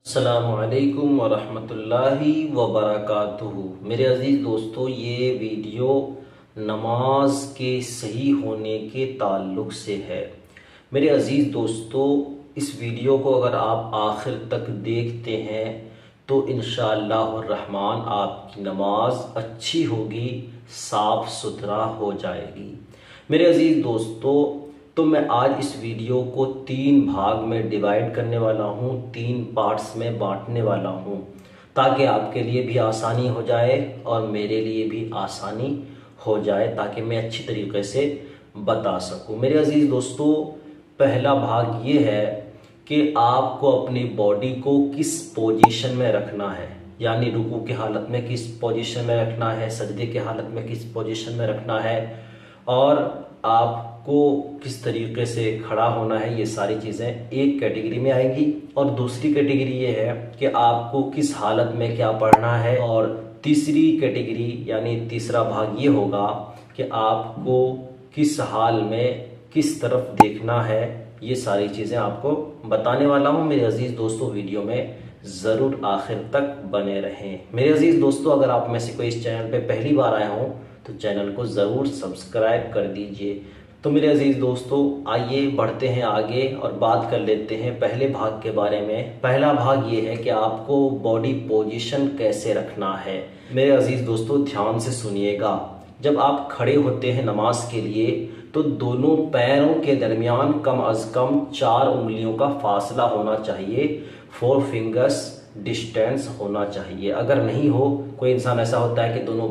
अस्सलामुअलैकुम वरहमतुल्लाहि वबरकातुहू। मेरे अज़ीज़ दोस्तों, ये वीडियो नमाज के सही होने के ताल्लुक़ से है। मेरे अज़ीज़ दोस्तों, इस वीडियो को अगर आप आखिर तक देखते हैं तो इंशाअल्लाह रहमान आपकी नमाज अच्छी होगी, साफ़ सुथरा हो जाएगी। मेरे अज़ीज़ दोस्तों, तो मैं आज इस वीडियो को 3 भाग में डिवाइड करने वाला हूँ, 3 पार्ट्स में बांटने वाला हूँ, ताकि आपके लिए भी आसानी हो जाए और मेरे लिए भी आसानी हो जाए, ताकि मैं अच्छी तरीके से बता सकूँ। मेरे अज़ीज़ दोस्तों, पहला भाग ये है कि आपको अपनी बॉडी को किस पोजीशन में रखना है, यानी रुकू की हालत में किस पोजीशन में रखना है, सजदे की हालत में किस पोजीशन में रखना है, और आपको किस तरीके से खड़ा होना है। ये सारी चीज़ें एक कैटेगरी में आएगी। और दूसरी कैटेगरी ये है कि आपको किस हालत में क्या पढ़ना है। और तीसरी कैटेगरी यानी तीसरा भाग ये होगा कि आपको किस हाल में किस तरफ देखना है। ये सारी चीज़ें आपको बताने वाला हूँ। मेरे अजीज़ दोस्तों, वीडियो में ज़रूर आखिर तक बने रहें। मेरे अजीज़ दोस्तों, अगर आप में से कोई इस चैनल पे पहली बार आए हों तो चैनल को ज़रूर सब्सक्राइब कर दीजिए। तो मेरे अजीज़ दोस्तों, आइए बढ़ते हैं आगे और बात कर लेते हैं पहले भाग के बारे में। पहला भाग ये है कि आपको बॉडी पोजीशन कैसे रखना है। मेरे अजीज़ दोस्तों, ध्यान से सुनिएगा। जब आप खड़े होते हैं नमाज के लिए तो दोनों पैरों के दरमियान कम अज़ कम 4 उंगलियों का फासला होना चाहिए। 4 फिंगर्स डिस्टेंस होना चाहिए। अगर नहीं हो, कोई इंसान ऐसा होता है कि दोनों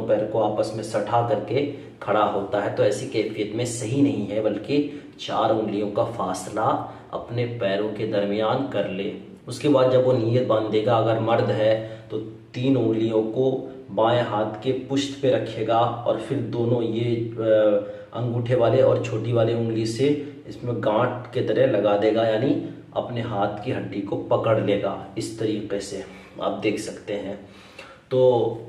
पैर को आपस में सटा करके खड़ा होता है, तो ऐसी कैफियत में सही नहीं है, बल्कि 4 उंगलियों का फासला अपने पैरों के दरमियान कर ले। उसके बाद जब वो नीयत बांधेगा, अगर मर्द है तो 3 उंगलियों को बाएं हाथ के पुश्त पे रखेगा और फिर दोनों ये अंगूठे वाले और छोटी वाली उंगली से इसमें गांठ के तरह लगा देगा, यानी अपने हाथ की हड्डी को पकड़ लेगा। इस तरीके से आप देख सकते हैं। तो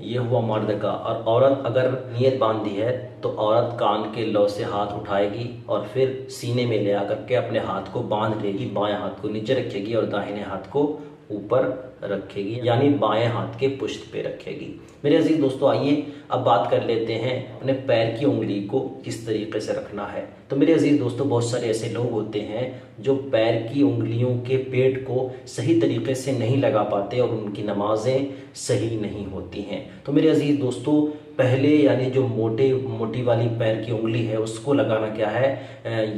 ये हुआ मर्द का। और औरत अगर नियत बांधी है तो औरत कान के लौ से हाथ उठाएगी और फिर सीने में ले आकर के अपने हाथ को बांध लेगी। बाएं हाथ को नीचे रखेगी और दाहिने हाथ को ऊपर रखेगी, यानी बाएं हाथ के पुश्त पे रखेगी। मेरे अजीज दोस्तों, आइए अब बात कर लेते हैं अपने पैर की उंगली को किस तरीके से रखना है। तो मेरे अजीज दोस्तों, बहुत सारे ऐसे लोग होते हैं जो पैर की उंगलियों के पेट को सही तरीके से नहीं लगा पाते और उनकी नमाजें सही नहीं होती हैं। तो मेरे अजीज दोस्तों, पहले यानी जो मोटी वाली पैर की उंगली है उसको लगाना क्या है,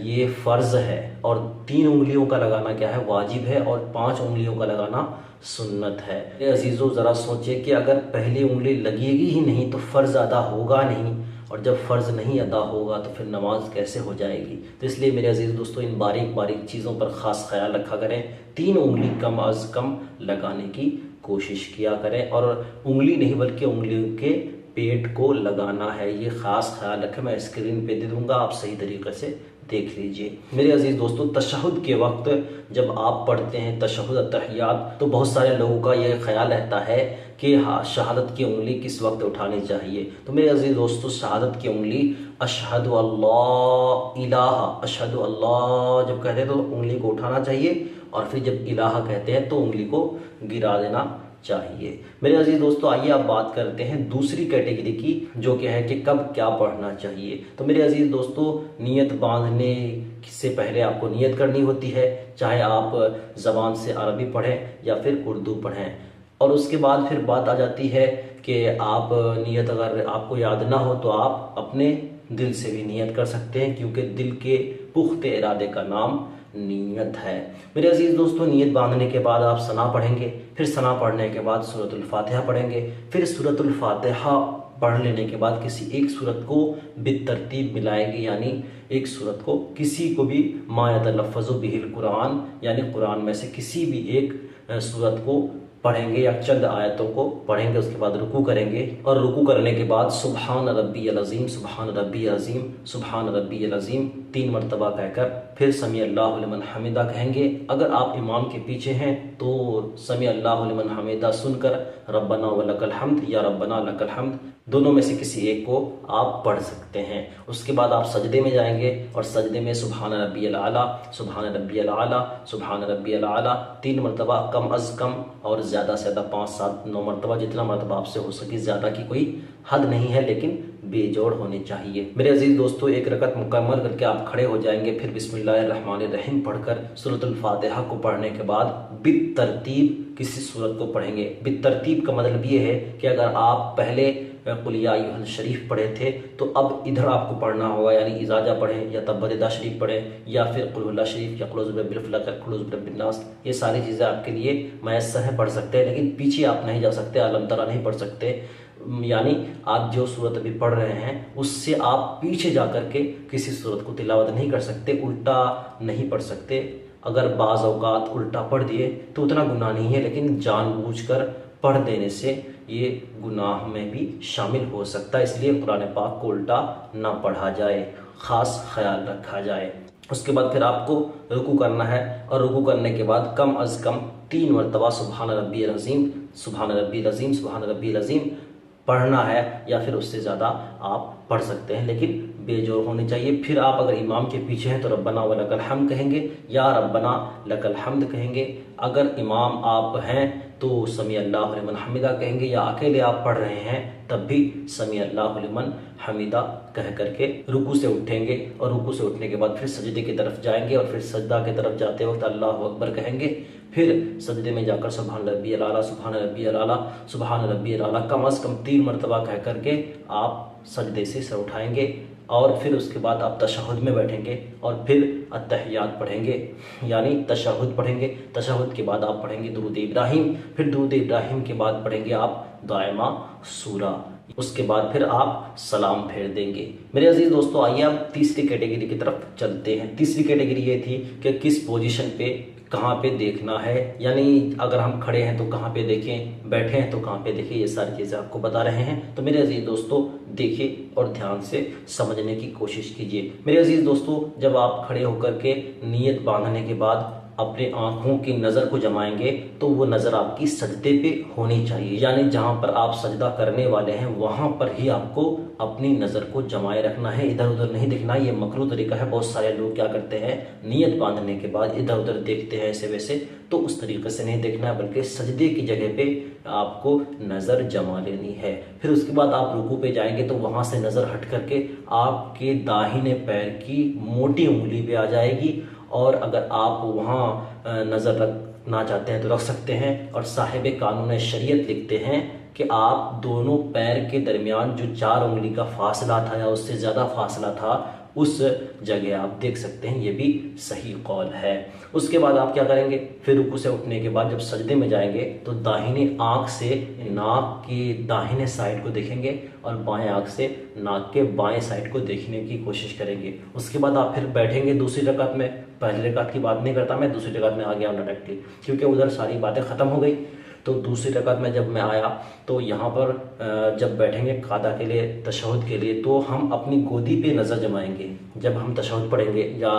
ये फ़र्ज़ है। और 3 उंगलियों का लगाना क्या है, वाजिब है। और 5 उंगलियों का लगाना सुन्नत है। मेरे अजीज़ों, ज़रा सोचिए कि अगर पहली उंगली लगेगी ही नहीं तो फ़र्ज़ अदा होगा नहीं, और जब फ़र्ज़ नहीं अदा होगा तो फिर नमाज कैसे हो जाएगी। तो इसलिए मेरे अजीज़ दोस्तों, इन बारीक बारीक चीज़ों पर ख़ास ख्याल रखा करें। 3 उंगली कम अज़ कम लगाने की कोशिश किया करें, और उंगली नहीं बल्कि उंगलियों के पेट को लगाना है। ये ख़ास ख्याल रखें। मैं स्क्रीन पे दे दूंगा, आप सही तरीके से देख लीजिए। मेरे अजीज़ दोस्तों, तशहुद के वक्त जब आप पढ़ते हैं तशहुद अत्तहियात, तो बहुत सारे लोगों का यह ख्याल रहता है कि हाँ, शहादत की उंगली किस वक्त उठानी चाहिए। तो मेरे अजीज़ दोस्तों, शहादत की उंगली अशहदु अल्लाह इलाहा, अशहदु अल्लाह जब कहते हैं तो उंगली को उठाना चाहिए, और फिर जब इलाहा कहते हैं तो उंगली को गिरा देना चाहिए। मेरे अजीज दोस्तों, आइए आप बात करते हैं दूसरी कैटेगरी की, जो कि है कि कब क्या पढ़ना चाहिए। तो मेरे अजीज दोस्तों, नियत बांधने से पहले आपको नियत करनी होती है, चाहे आप ज़बान से अरबी पढ़ें या फिर उर्दू पढ़ें। और उसके बाद फिर बात आ जाती है कि आप नियत अगर आपको याद ना हो तो आप अपने दिल से भी नियत कर सकते हैं, क्योंकि दिल के पुख्ते इरादे का नाम नियत है। मेरे अजीज दोस्तों, नियत बांधने के बाद आप सना पढ़ेंगे, फिर सना पढ़ने के बाद सूरतुल फातिहा पढ़ेंगे, फिर सूरतुल फातिहा पढ़ लेने के बाद किसी एक सूरत को बितरतीब मिलाएंगे, यानी एक सूरत को किसी को भी मा यतलफ़्फ़ज़ु बिहिल कुरान, यानी कुरान में से किसी भी एक सूरत को पढ़ेंगे या चंद आयतों को पढ़ेंगे। उसके बाद रुकू करेंगे, और रुकू करने के बाद सुबहान रब्बियल अज़ीम, सुबहान रब्बियल अज़ीम, सुबहान रब्बियल अज़ीम 3 मरतबा कहकर फिर समी अल्लाहु लिमन हमिदा कहेंगे। अगर आप इमाम के पीछे हैं तो समी अल्लाहु लिमन हमिदा सुनकर रब्बना व लकल हम्द या रब्बना लकल हम्द दोनों में से किसी एक को आप पढ़ सकते हैं। उसके बाद आप सजदे में जाएंगे और सजदे में सुभान रब्बियल आला, सुभान रब्बियल आला, सुभान रब्बियल आला 3 मरतबा, कम अज़ कम और ज़्यादा से ज़्यादा 5, 7, 9 मरतबा, जितना मरतबा आपसे हो सके। ज़्यादा की कोई हद नहीं है, लेकिन बेजोड़ होनी चाहिए। मेरे अजीज़ दोस्तों, एक रकत मुकम्मल करके आप खड़े हो जाएंगे। फिर बिस्मिल्लाहिर्रहमानिर्रहीम पढ़कर सूरतुल फातिहा को पढ़ने के बाद बितरतीब किसी सूरत को पढ़ेंगे। बितरतीब का मतलब ये है कि अगर आप पहले कुल या अय्युहल शरीफ पढ़े थे तो अब इधर आपको पढ़ना होगा, यानी इजाजा पढ़ें या तब्बत शरीफ पढ़ें या फिर कुल हुवल्लाह शरीफ या कुल औज़ु बिरब्बिल फलक या कुल औज़ु बिरब्बिन नास। ये सारी चीज़ें आपके लिए मैसर है, पढ़ सकते हैं, लेकिन पीछे आप नहीं जा सकते, अलम तरा नहीं पढ़ सकते। यानी आप जो सूरत अभी पढ़ रहे हैं उससे आप पीछे जा कर के किसी सूरत को तिलावत नहीं कर सकते, उल्टा नहीं पढ़ सकते। अगर बाज़ औक़ात उल्टा पढ़ दिए तो उतना गुनाह नहीं है, लेकिन जानबूझकर पढ़ देने से ये गुनाह में भी शामिल हो सकता है। इसलिए कुरान पाक को उल्टा ना पढ़ा जाए, ख़ास ख्याल रखा जाए। उसके बाद फिर आपको रुकू करना है और रुकू करने के बाद कम अज़ कम 3 मरतबा सुभान रब्बियल अज़ीम, सुभान रब्बियल अज़ीम, सुभान रब्बियल अज़ीम पढ़ना है, या फिर उससे ज़्यादा आप पढ़ सकते हैं, लेकिन बेजोड़ होनी चाहिए। फिर आप अगर इमाम के पीछे हैं तो रब्बना व लकल हम्द कहेंगे या रब्बना लकल हम्द कहेंगे। अगर इमाम आप हैं तो समी अल्लाहु लिमन हमिदा कहेंगे, या अकेले आप पढ़ रहे हैं तब भी समी अल्लाहु लिमन हमिदा कह करके रुकू से उठेंगे और रुकू से उठने के बाद फिर सजदे की तरफ जाएंगे और फिर सजदा की तरफ जाते वक्त अल्लाहु अकबर कहेंगे। फिर सजदे में जाकर सुभान रब्बियल आला, सुभान रब्बियल आला, सुभान रब्बियल आला कम अज़ कम 3 मरतबा कह करके आप सजदे से सर उठाएंगे और फिर उसके बाद आप तशहुद में बैठेंगे और फिर अत्तहियात पढ़ेंगे, यानी तशहुद पढ़ेंगे। तशहुद के बाद आप पढ़ेंगे दुरूद इब्राहिम, फिर दुरूद इब्राहिम के बाद पढ़ेंगे आप दायमा सूरा। उसके बाद फिर आप सलाम फेर देंगे। मेरे अजीज दोस्तों, आइए अब तीसरी कैटेगरी की तरफ चलते हैं। तीसरी कैटेगरी ये थी कि किस पोजीशन पे कहाँ पे देखना है, यानी अगर हम खड़े हैं तो कहाँ पे देखें, बैठे हैं तो कहाँ पे देखें, ये सारी चीज़ें आपको बता रहे हैं। तो मेरे अजीज दोस्तों देखिए और ध्यान से समझने की कोशिश कीजिए। मेरे अजीज दोस्तों, जब आप खड़े होकर के नियत बांधने के बाद अपने आंखों की नज़र को जमाएंगे तो वो नज़र आपकी सजदे पे होनी चाहिए, यानी जहाँ पर आप सजदा करने वाले हैं वहाँ पर ही आपको अपनी नज़र को जमाए रखना है, इधर उधर नहीं दिखना। ये मकरूह तरीका है। बहुत सारे लोग क्या करते हैं, नियत बांधने के बाद इधर उधर देखते हैं ऐसे वैसे, तो उस तरीके से नहीं देखना है, बल्कि सजदे की जगह पे आपको नज़र जमा लेनी है। फिर उसके बाद आप रुकू पे जाएंगे तो वहाँ से नज़र हट करके आपके दाहिने पैर की मोटी उंगली पे आ जाएगी, और अगर आप वहाँ नज़र रखना चाहते हैं तो रख सकते हैं। और साहिब कानून शरीयत लिखते हैं कि आप दोनों पैर के दरमियान जो 4 उंगली का फासला था या उससे ज़्यादा फासला था, उस जगह आप देख सकते हैं। ये भी सही कौल है। उसके बाद आप क्या करेंगे, फिर रुकू से उठने के बाद जब सजदे में जाएंगे तो दाहिनी आंख से नाक की दाहिने साइड को देखेंगे और बाएं आंख से नाक के बाएं साइड को देखने की कोशिश करेंगे। उसके बाद आप फिर बैठेंगे दूसरी रकात में। पहली रकात की बात नहीं करता मैं, दूसरी रकात में आ गया डायरेक्टली, क्योंकि उधर सारी बातें ख़त्म हो गई। तो दूसरी रकात में जब मैं आया तो यहाँ पर जब बैठेंगे कादा के लिए, तशहुद के लिए, तो हम अपनी गोदी पे नज़र जमाएंगे। जब हम तशहुद पढ़ेंगे या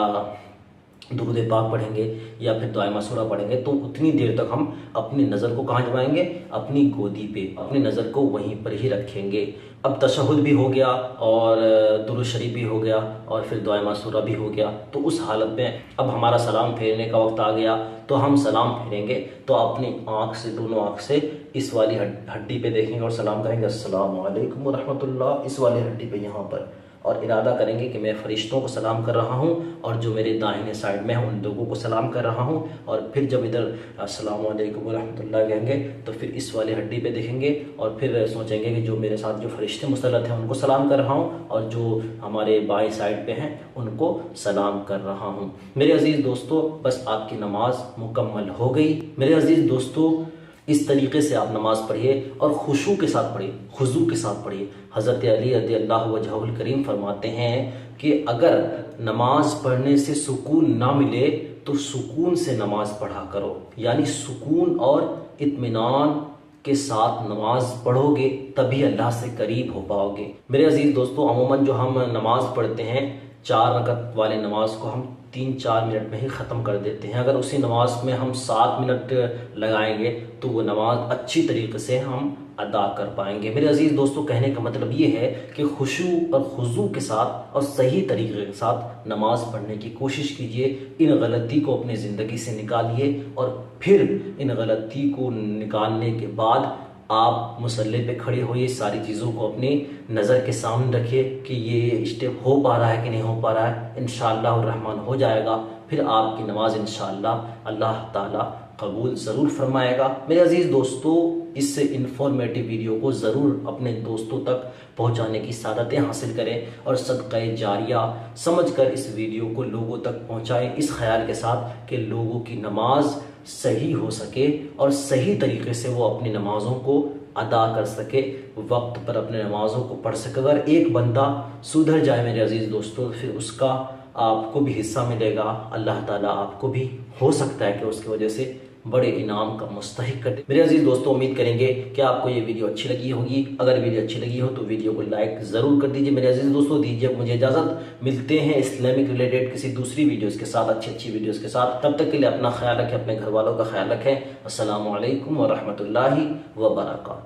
दुरूद पाक पढ़ेंगे या फिर दुआ सूरा पढ़ेंगे तो उतनी देर तक हम अपनी नज़र को कहाँ जमाएंगे, अपनी गोदी पे, अपनी नज़र को वहीं पर ही रखेंगे। अब तशहुद भी हो गया और दुरूद शरीफ भी हो गया और फिर दुआ सूरा भी हो गया। तो उस हालत में अब हमारा सलाम फेरने का वक्त आ गया। तो हम सलाम फेरेंगे तो अपनी आँख से, दोनों आँख से इस वाली हड्डी पे देखेंगे और सलाम करेंगे अस्सलामु अलैकुम व रहमतुल्लाह, इस वाली हड्डी पे यहाँ पर, और इरादा करेंगे कि मैं फ़रिश्तों को सलाम कर रहा हूँ और जो मेरे दाहिने साइड में हैं उन लोगों को सलाम कर रहा हूँ। और फिर जब इधर अस्सलामु अलैकुम व रहमतुल्लाह कहेंगे तो फिर इस वाली हड्डी पे देखेंगे और फिर सोचेंगे कि जो मेरे साथ जो फ़रिश्ते मुसल्लत हैं उनको सलाम कर रहा हूँ और जो हमारे बाएं साइड पे हैं उनको सलाम कर रहा हूँ। मेरे अजीज़ दोस्तों, बस आपकी नमाज मुकम्मल हो गई। मेरे अजीज़ दोस्तों, इस तरीके से आप नमाज पढ़िए और खुशू के साथ पढ़िए, खुजू के साथ पढ़िए। हज़रत अली रज़ियल्लाहु वजहुल करीम फरमाते हैं कि अगर नमाज पढ़ने से सुकून ना मिले तो सुकून से नमाज पढ़ा करो, यानी सुकून और इत्मीनान के साथ नमाज पढ़ोगे तभी अल्लाह से करीब हो पाओगे। मेरे अजीज़ दोस्तों, अमूमन जो हम नमाज पढ़ते हैं 4 रकत वाले नमाज को हम 3-4 मिनट में ही ख़त्म कर देते हैं। अगर उसी नमाज में हम 7 मिनट लगाएंगे तो वो नमाज अच्छी तरीके से हम अदा कर पाएंगे। मेरे अजीज़ दोस्तों, कहने का मतलब ये है कि खुशू और खुजू के साथ और सही तरीके के साथ नमाज पढ़ने की कोशिश कीजिए। इन गलती को अपनी ज़िंदगी से निकालिए और फिर इन गलती को निकालने के बाद आप मुसल्ले पे खड़े होइए, सारी चीज़ों को अपनी नज़र के सामने रखिए कि ये स्टेप हो पा रहा है कि नहीं हो पा रहा है। इंशाअल्लाह रहमान हो जाएगा, फिर आपकी नमाज इंशाअल्लाह अल्लाह ताला कबूल ज़रूर फरमाएगा। मेरे अजीज़ दोस्तों, इस इंफॉर्मेटिव वीडियो को ज़रूर अपने दोस्तों तक पहुंचाने की सादतें हासिल करें और सदक़े जारिया समझकर इस वीडियो को लोगों तक पहुंचाएं, इस ख्याल के साथ कि लोगों की नमाज सही हो सके और सही तरीके से वो अपनी नमाज़ों को अदा कर सके, वक्त पर अपने नमाज़ों को पढ़ सके। अगर एक बंदा सुधर जाए मेरे अजीज़ दोस्तों, फिर उसका आपको भी हिस्सा मिलेगा। अल्लाह ताला आपको भी हो सकता है कि उसकी वजह से बड़े इनाम का मुस्तहिक कर दे। मेरे अजीज दोस्तों, उम्मीद करेंगे कि आपको ये वीडियो अच्छी लगी होगी। अगर वीडियो अच्छी लगी हो तो वीडियो को लाइक ज़रूर कर दीजिए। मेरे अजीज दोस्तों, दीजिए मुझे इजाज़त। मिलते हैं इस्लामिक रिलेटेड किसी दूसरी वीडियोज़ के साथ, अच्छी वीडियोज़ के साथ। तब तक के लिए अपना ख्याल रखें, अपने घर वालों का ख्याल रखें। अस्सलामु अलैकुम व रहमतुल्लाहि व बरकातहू।